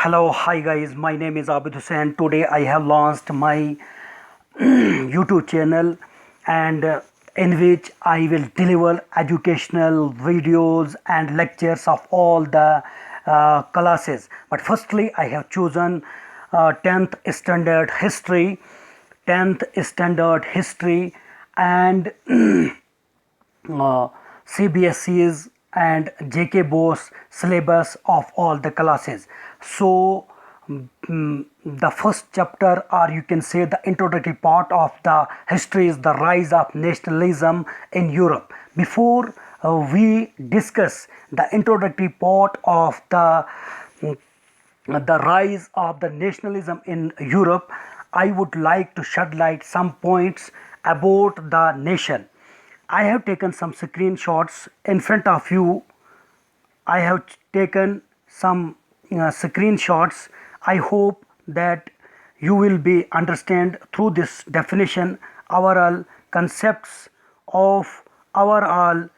Hello, hi guys, my name is Abid Hussain. Today I have launched my YouTube channel and in which I will deliver educational videos and lectures of all the classes. But firstly, I have chosen 10th standard history, 10th standard history and CBSE's and JK Bose syllabus of all the classes. So the first chapter, or you can say the introductory part of the history, is the rise of nationalism in Europe. Before we discuss the introductory part of the rise of the nationalism in Europe, I would like to shed light some points about the nation. I have taken some screenshots in front of you. I have taken some screenshots. I hope that you will be understand through this definition overall concepts of overall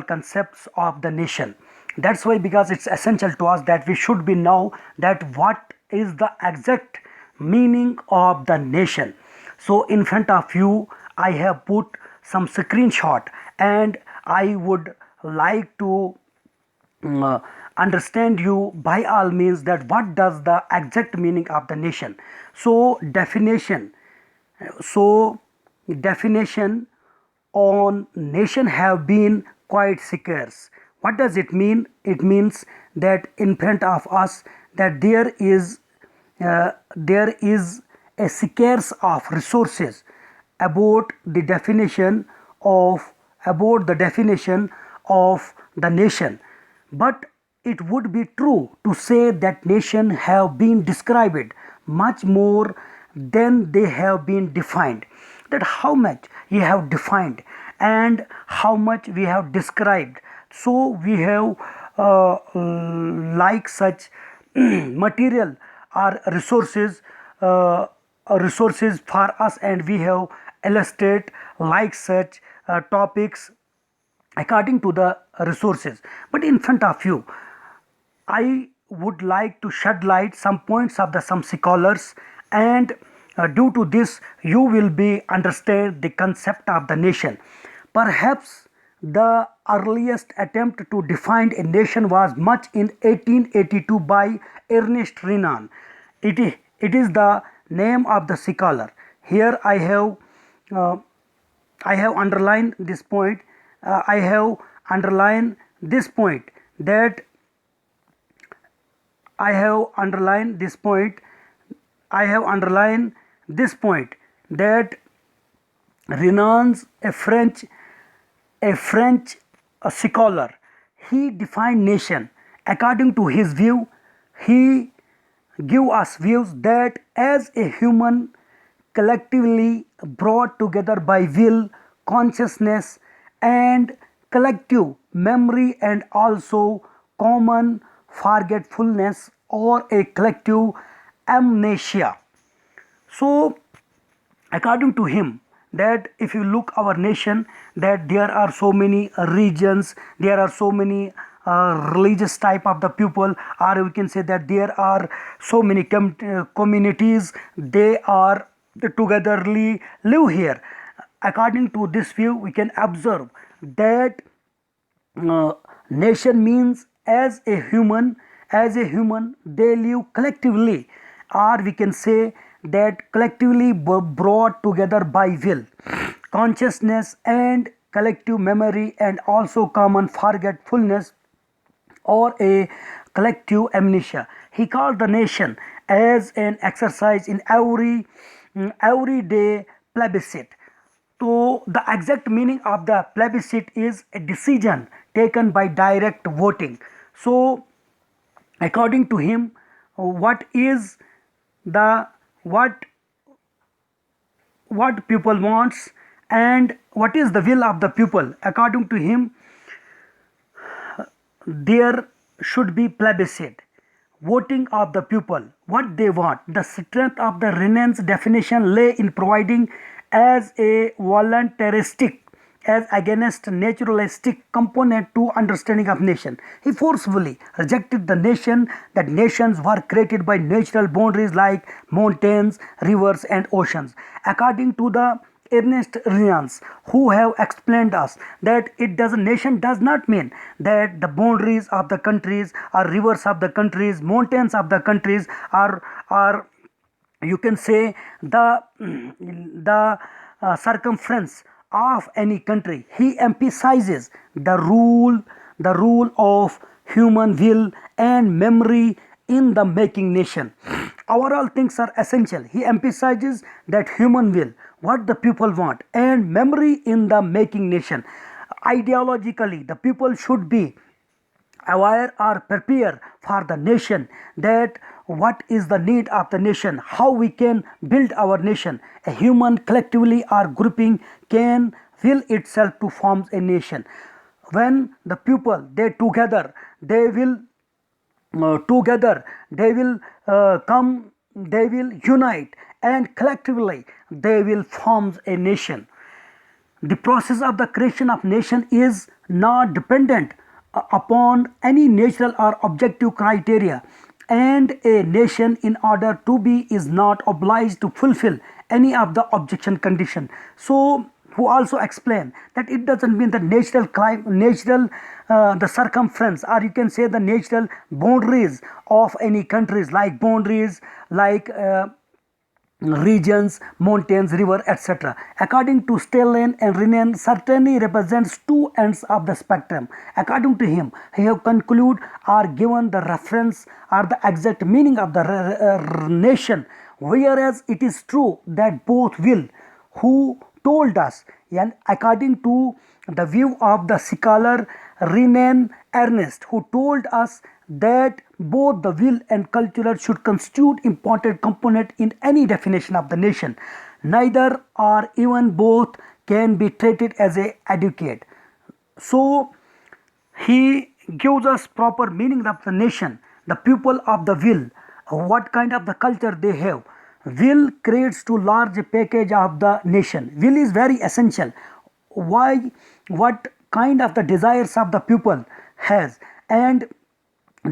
concepts of the nation. That's why, because it's essential to us that we should be know that what is the exact meaning of the nation. So in front of you I have put some screenshot and I would like to uh, understand you by all means that what does the exact meaning of the nation. So definition on nation have been quite scarce. What does it mean? It means that in front of us that there is a scarce of resources about the definition of the nation. But it would be true to say that nation have been described much more than they have been defined. That how much we have defined and how much we have described. So we have like such material or resources for us, and we have illustrate like such topics according to the resources. But in front of you I would like to shed light some points of the some scholars, and due to this you will be understand the concept of the nation. Perhaps the earliest attempt to define a nation was much in 1882 by Ernest Renan. It is the name of the scholar. Here uh, I have underlined this point. I have underlined this point that I have underlined this point. I have underlined this point that Renan's a French scholar. He defined nation according to his view. He give us views that as a human collectively brought together by will, consciousness, and collective memory, and also common forgetfulness or a collective amnesia. So according to him, that if you look our nation, that there are so many regions, there are so many religious type of the people, or we can say that there are so many communities, they are togetherly live here. According to this view we can observe that uh, nation means as a human they live collectively, or we can say that collectively brought together by will, consciousness, and collective memory, and also common forgetfulness or a collective amnesia. He called the nation as an exercise in everyday plebiscite. So the exact meaning of the plebiscite is a decision taken by direct voting. So according to him, what is the what what people wants and what is the will of the people. According to him, there should be plebiscite, voting of the people, what they want. The strength of the Renan's definition lay in providing as a voluntaristic as against naturalistic component to understanding of nation. He forcefully rejected the nation that nations were created by natural boundaries like mountains, rivers, and oceans. According to the Ernest Renan, who have explained us that it does nation does not mean that the boundaries of the countries or rivers of the countries, mountains of the countries are you can say the circumference of any country. He emphasizes the rule of human will and memory in the making nation. Overall things are essential. He emphasizes that human will, what the people want, and memory in the making nation. Ideologically, the people should be aware or prepare for the nation, that what is the need of the nation, how we can build our nation. A human collectively or grouping can will itself to form a nation. When the people they together, they will come, they will unite, and collectively they will form a nation. The process of the creation of nation is not dependent upon any natural or objective criteria, and a nation in order to be is not obliged to fulfill any of the objection condition. So who also explain that it doesn't mean the natural the circumference, or you can say the natural boundaries of any countries, like boundaries like regions, mountains, river, etc. According to Stellan and Renan, certainly represents two ends of the spectrum. According to him, he have concluded or given the reference or the exact meaning of the nation, whereas it is true that both will, who told us, and according to the view of the scholar Renan Ernest, who told us that both the will and culture should constitute important component in any definition of the nation. Neither or even both can be treated as a adequate. So he gives us proper meaning of the nation, the people of the will, what kind of the culture they have. Will creates to large package of the nation. Will is very essential. Why? What kind of the desires of the people has, and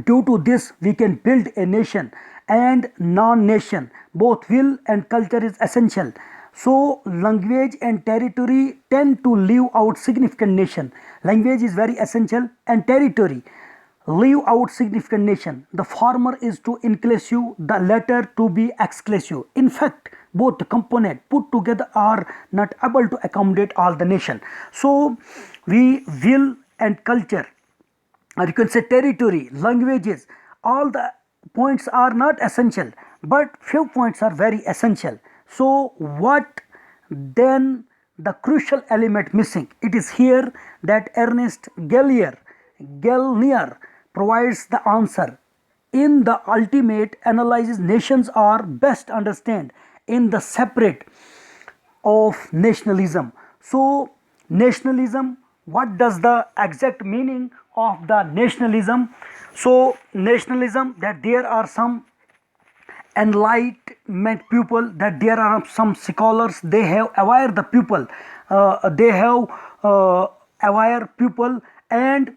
due to this we can build a nation and non-nation. Both will and culture is essential. So language and territory tend to leave out significant nation. Language is very essential and territory leave out significant nation. The former is to inclusive, the latter to be exclusive. In fact, both the component put together are not able to accommodate all the nation. So we will and culture, or you can say territory, languages, all the points are not essential, but few points are very essential. So what then the crucial element missing? It is here that Ernest Gellner provides the answer. In the ultimate analysis, nations are best understand in the separate of nationalism. So nationalism, what does the exact meaning of the nationalism? So nationalism, that there are some enlightenment people, that there are some scholars, they have aware the people, they have aware people, and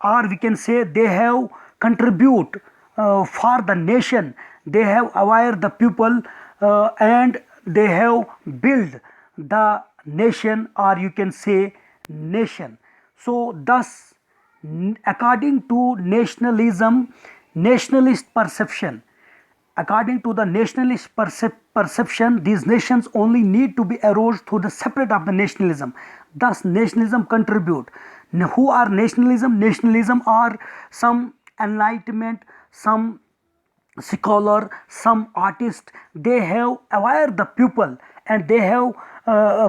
or we can say they have contribute for the nation, they have aware the people, and they have built the nation, or you can say nation. So thus according to nationalism, nationalist perception, according to the nationalist perception, these nations only need to be arose through the separate of the nationalism. Thus nationalism contribute. Now, who are nationalism? Nationalism are some enlightenment, some scholar, some artist, they have aware the people, and they have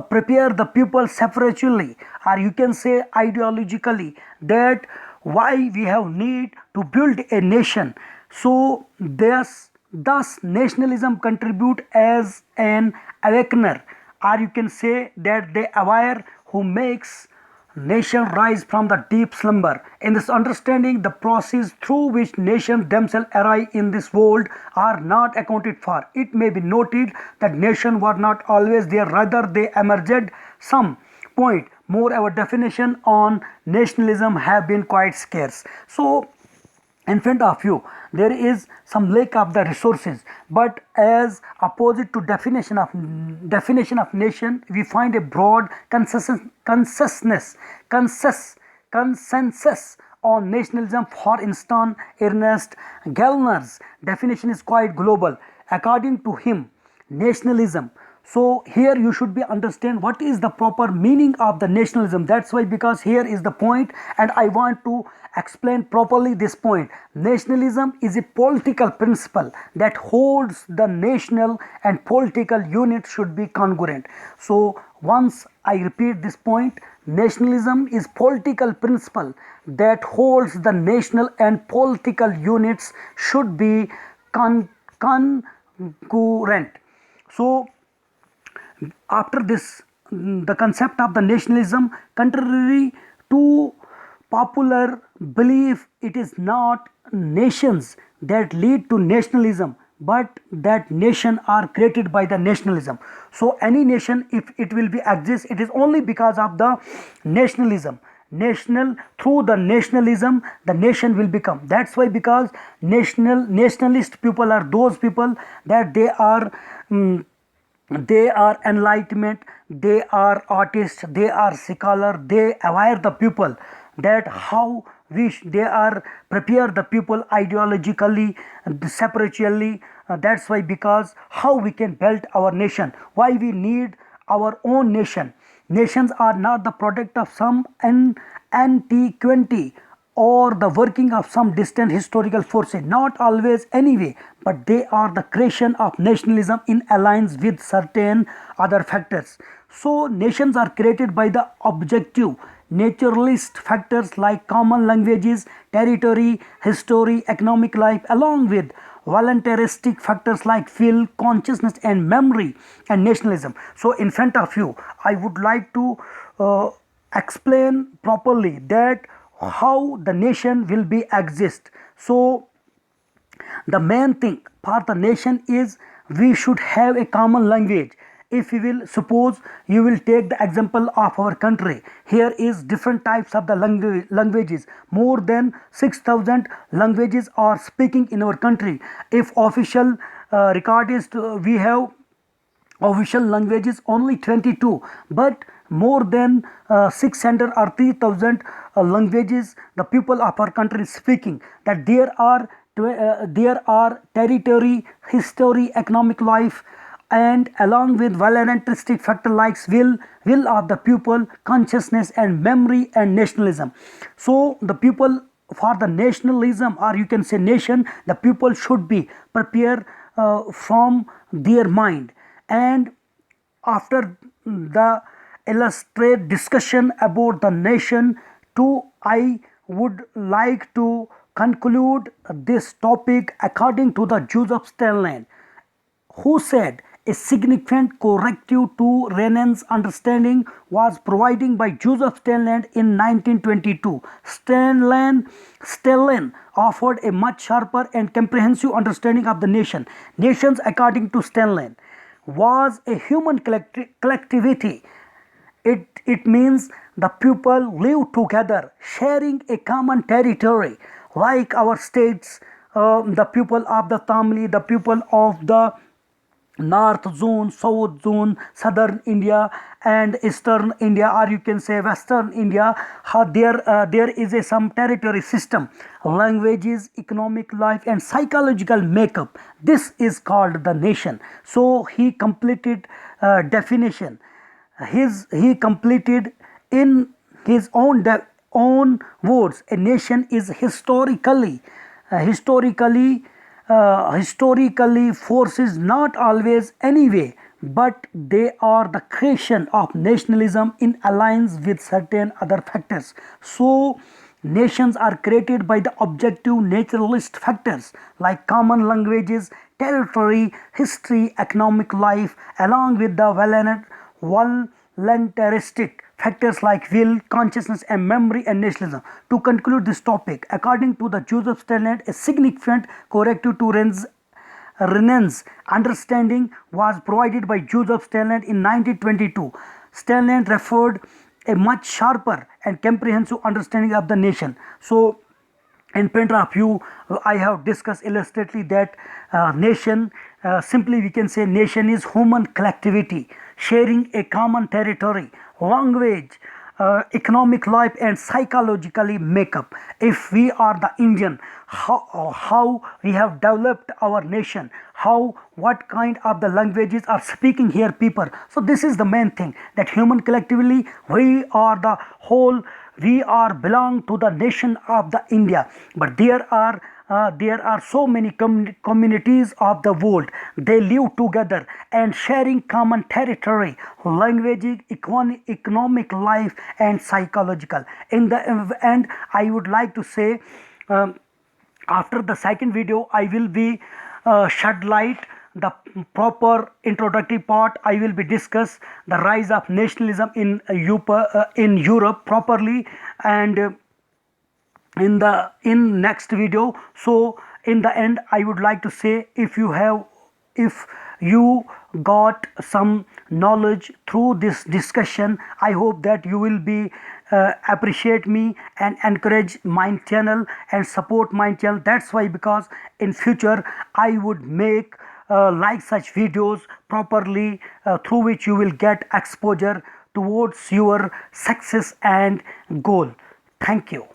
prepared the people separately, or you can say ideologically, that why we have need to build a nation. So thus nationalism contribute as an awakener, or you can say that they aware who makes nation rise from the deep slumber. In this understanding, the process through which nations themselves arise in this world are not accounted for. It may be noted that nations were not always there, rather they emerged some point, more our definition on nationalism have been quite scarce. So in front of you there is some lack of the resources, but as opposite to definition of nation, we find a broad consensus on nationalism. For instance, Ernest Gellner's definition is quite global. According to him, nationalism, so here you should be understand what is the proper meaning of the nationalism. That's why, because here is the point and I want to explain properly this point. Nationalism is a political principle that holds the national and political units should be congruent. So once I repeat this point, nationalism is political principle that holds the national and political units should be congruent. So after this, the concept of the nationalism, contrary to popular belief, it is not nations that lead to nationalism, but that nation are created by the nationalism. So any nation, if it will be exist, it is only because of the nationalism. Through the nationalism the nation will become. That's why, because nationalist people are those people that they are enlightenment, they are artists, they are scholar, they aware the people that how they are prepare the people ideologically, spiritually. That's why, because how we can build our nation, why we need our own nation. Nations are not the product of some antiquity or the working of some distant historical forces, not always anyway, but they are the creation of nationalism in alliance with certain other factors. So nations are created by the objective naturalist factors like common languages, territory, history, economic life, along with voluntaristic factors like will, consciousness and memory and nationalism. So in front of you I would like to explain properly that how the nation will be exist. So the main thing for the nation is we should have a common language. If we will suppose, you will take the example of our country, here is different types of the languages, more than 6,000 languages are speaking in our country. If official record is we have official languages only 22, but more than 600 or 3,000 languages the people of our country is speaking. That there are territory, history, economic life, and along with voluntaristic factor like will of the people, consciousness and memory and nationalism. So the people, for the nationalism, or you can say nation, the people should be prepared from their mind. And after the illustrate discussion about the nation too, I would like to conclude this topic according to the Joseph Stalin, who said a significant corrective to Renan's understanding was provided by Joseph Stalin in 1922. Stalin offered a much sharper and comprehensive understanding of the nation. Nations, according to Stalin, was a human collectivity. It means the people live together, sharing a common territory, like our states, the people of the Tamil, the people of the North Zone, South Zone, Southern India and Eastern India, or you can say Western India. There is some territory system, languages, economic life and psychological makeup. This is called the nation. So he completed definition. He completed in his own words. A nation is historically forces not always anyway, but they are the creation of nationalism in alliance with certain other factors. So nations are created by the objective naturalist factors like common languages, territory, history, economic life, along with the voluntaristic factors like will, consciousness and memory and nationalism. To conclude this topic, according to the Joseph Stalin, a significant corrective to Renan's understanding was provided by Joseph Stalin in 1922. Stanley referred a much sharper and comprehensive understanding of the nation. So in point of view, I have discussed illustratively that nation, simply we can say nation is human collectivity sharing a common territory, language, economic life and psychologically makeup. If we are the Indian, how we have developed our nation, how what kind of the languages are speaking here people. So this is the main thing, that human collectively we are the whole, we are belong to the nation of the India. But there are so many communities of the world. They live together and sharing common territory, language, economic life, and psychological. In the end, I would like to say, after the second video, I will be shed light the proper introductory part. I will be discuss the rise of nationalism in Europe properly, and in next video. So in the end, I would like to say, if you got some knowledge through this discussion, I hope that you will be appreciate me and encourage my channel and support my channel. That's why, because in future I would make like such videos properly, through which you will get exposure towards your success and goal. Thank you.